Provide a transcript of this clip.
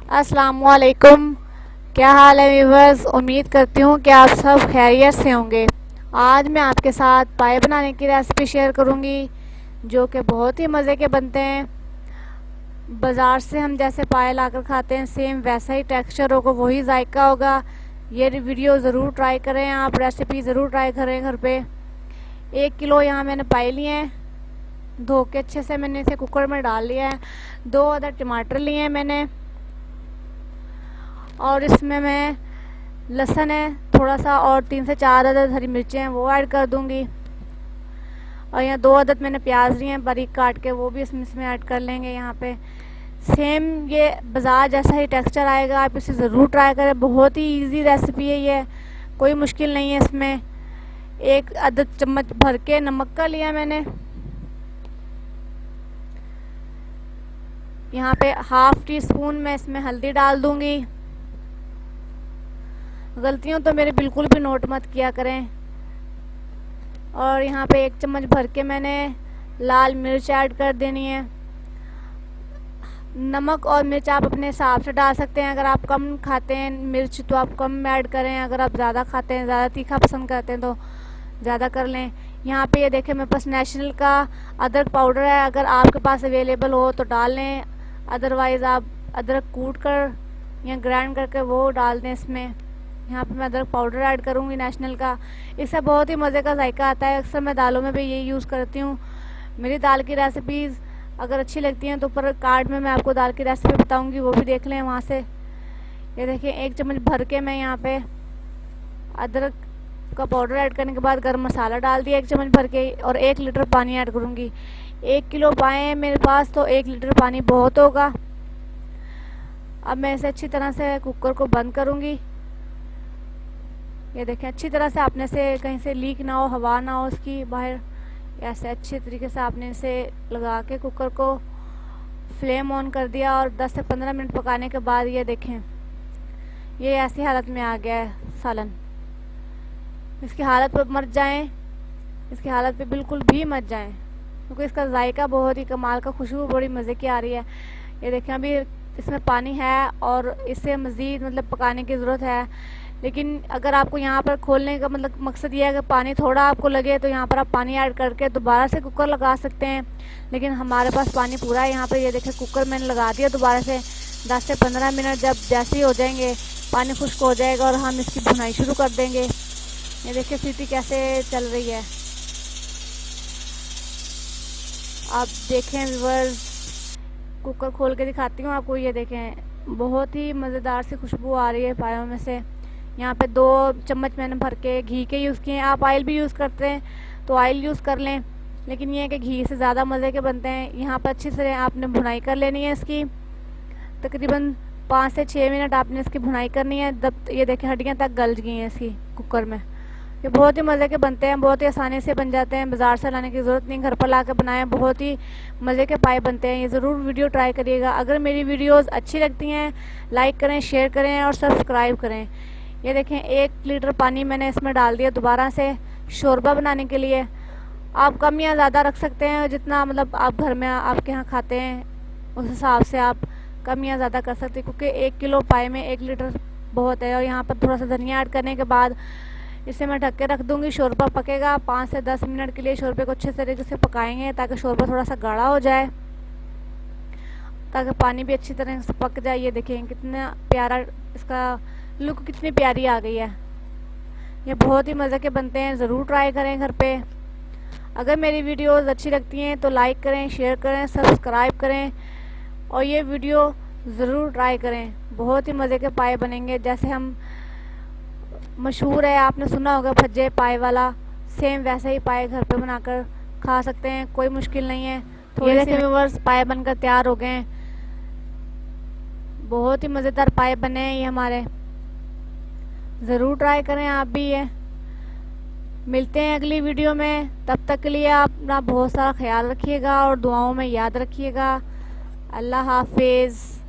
अस्सलामुअलैकुम। क्या हाल है व्यूवर्स? उम्मीद करती हूँ कि आप सब खैरियत से होंगे। आज मैं आपके साथ पाए बनाने की रेसिपी शेयर करूँगी जो कि बहुत ही मज़े के बनते हैं। बाज़ार से हम जैसे पाए लाकर खाते हैं सेम वैसा ही टेक्सचर होगा, वही जायका होगा। ये वीडियो ज़रूर ट्राई करें, आप रेसिपी ज़रूर ट्राई करें घर पे। 1 किलो यहाँ मैंने पाए लिए हैं, धो के अच्छे से मैंने इसे कुकर में डाल लिया है। 2 अदर टमाटर लिए हैं मैंने, और इसमें मैं लहसुन है थोड़ा सा, और 3 से 4 अदद हरी मिर्चें हैं वो ऐड कर दूंगी। और यहाँ 2 अदद मैंने प्याज लिए हैं बारीक काट के, वो भी इसमें ऐड कर लेंगे। यहाँ पे सेम ये बाजार जैसा ही टेक्सचर आएगा, आप इसे ज़रूर ट्राई करें। बहुत ही इजी रेसिपी है ये, कोई मुश्किल नहीं है इसमें। 1 अदद चम्मच भर के नमक का लिया मैंने। यहाँ पे ½ टी स्पून मैं इसमें हल्दी डाल दूंगी। गलतियों तो मेरे बिल्कुल भी नोट मत किया करें। और यहाँ पे 1 चम्मच भर के मैंने लाल मिर्च ऐड कर देनी है। नमक और मिर्च आप अपने हिसाब से डाल सकते हैं। अगर आप कम खाते हैं मिर्च तो आप कम ऐड करें, अगर आप ज़्यादा खाते हैं, ज़्यादा तीखा पसंद करते हैं तो ज़्यादा कर लें। यहाँ पे ये देखें मेरे पास नेशनल का अदरक पाउडर है, अगर आपके पास अवेलेबल हो तो डाल लें, अदरवाइज़ आप अदरक कूट कर या ग्राइंड करके वो डाल दें इसमें। यहाँ पे मैं अदरक पाउडर ऐड करूँगी नेशनल का, इससे बहुत ही मज़े का जायका आता है। अक्सर मैं दालों में भी यही यूज़ करती हूँ। मेरी दाल की रेसिपीज़ अगर अच्छी लगती हैं तो ऊपर कार्ड में मैं आपको दाल की रेसिपी बताऊँगी, वो भी देख लें वहाँ से। ये देखिए 1 चम्मच भर के मैं यहाँ पे अदरक का पाउडर ऐड करने के बाद गरम मसाला डाल दिया 1 चम्मच भर के, और 1 लीटर पानी ऐड करूँगी। 1 किलो पाए मेरे पास तो 1 लीटर पानी बहुत होगा। अब मैं इसे अच्छी तरह से कुकर को बंद करूँगी। ये देखें अच्छी तरह से, आपने से कहीं से लीक ना हो, हवा ना हो उसकी बाहर, ऐसे अच्छे तरीके से आपने इसे लगा के कुकर को फ्लेम ऑन कर दिया। और 10 से 15 मिनट पकाने के बाद ये देखें ये ऐसी हालत में आ गया है सालन। इसकी हालत पर मत जाएं, इसकी हालत पे बिल्कुल भी मत जाएं, क्योंकि इसका जायका बहुत ही कमाल का, खुशबू बड़ी मज़े की आ रही है। ये देखें अभी इसमें पानी है और इसे मज़ीद मतलब पकाने की ज़रूरत है। लेकिन अगर आपको यहाँ पर खोलने का मतलब मकसद ये है कि पानी थोड़ा आपको लगे तो यहाँ पर आप पानी ऐड करके दोबारा से कुकर लगा सकते हैं, लेकिन हमारे पास पानी पूरा है। यहाँ पर ये देखें कुकर मैंने लगा दिया दोबारा से। 10 से 15 मिनट जब जैसे ही हो जाएंगे, पानी खुश्क हो जाएगा और हम इसकी भुनाई शुरू कर देंगे। ये देखिए सीटी कैसे चल रही है, आप देखें व्यूअर्स। कुकर खोल के दिखाती हूँ आपको। ये देखें बहुत ही मज़ेदार सी खुशबू आ रही है पायों में से। यहाँ पे 2 चम्मच मैंने भर के घी के यूज़ किए हैं। आप ऑयल भी यूज़ करते हैं तो ऑयल यूज़ कर लें, लेकिन ये है कि घी से ज़्यादा मज़े के बनते हैं। यहाँ पर अच्छी तरह आपने भुनाई कर लेनी है इसकी, तकरीबन 5 से 6 मिनट आपने इसकी भुनाई करनी है। जब ये देखें हड्डियाँ तक गल गई हैं इसकी कुकर में। ये बहुत ही मज़े के बनते हैं, बहुत ही आसानी से बन जाते हैं, बाज़ार से लाने की ज़रूरत नहीं, घर पर ला कर बनाएं, बहुत ही मज़े के पाए बनते हैं। ये ज़रूर वीडियो ट्राई करिएगा। अगर मेरी वीडियोस अच्छी लगती हैं लाइक करें, शेयर करें और सब्सक्राइब करें। ये देखें 1 लीटर पानी मैंने इसमें डाल दिया दोबारा से शोरबा बनाने के लिए। आप कम या ज़्यादा रख सकते हैं, जितना मतलब आप घर में आपके यहाँ खाते हैं उस हिसाब से आप कम या ज़्यादा कर सकते हैं, क्योंकि 1 किलो पाए में 1 लीटर बहुत है। और यहाँ पर थोड़ा सा धनिया ऐड करने के बाद इसे मैं ढक के रख दूँगी। शोरबा पकेगा 5 से 10 मिनट के लिए। शोरबे को अच्छे तरीके से पकाएंगे ताकि शोरबा थोड़ा सा गाढ़ा हो जाए, ताकि पानी भी अच्छी तरह से पक जाए। ये देखें कितना प्यारा इसका लुक, कितनी प्यारी आ गई है। ये बहुत ही मज़े के बनते हैं, ज़रूर ट्राई करें घर पे। अगर मेरी वीडियोस अच्छी लगती हैं तो लाइक करें, शेयर करें, सब्सक्राइब करें और ये वीडियो ज़रूर ट्राई करें। बहुत ही मज़े के पाए बनेंगे, जैसे हम मशहूर है, आपने सुना होगा भज्जे पाए वाला, सेम वैसे ही पाए घर पे बनाकर खा सकते हैं, कोई मुश्किल नहीं है। थोड़े से व्यूअर्स पाए बनकर तैयार हो गए हैं। बहुत ही मज़ेदार पाए बने हैं ये हमारे, ज़रूर ट्राई करें आप भी ये। मिलते हैं अगली वीडियो में, तब तक के लिए आप अपना बहुत सारा ख्याल रखिएगा और दुआओं में याद रखिएगा। अल्लाह हाफिज़।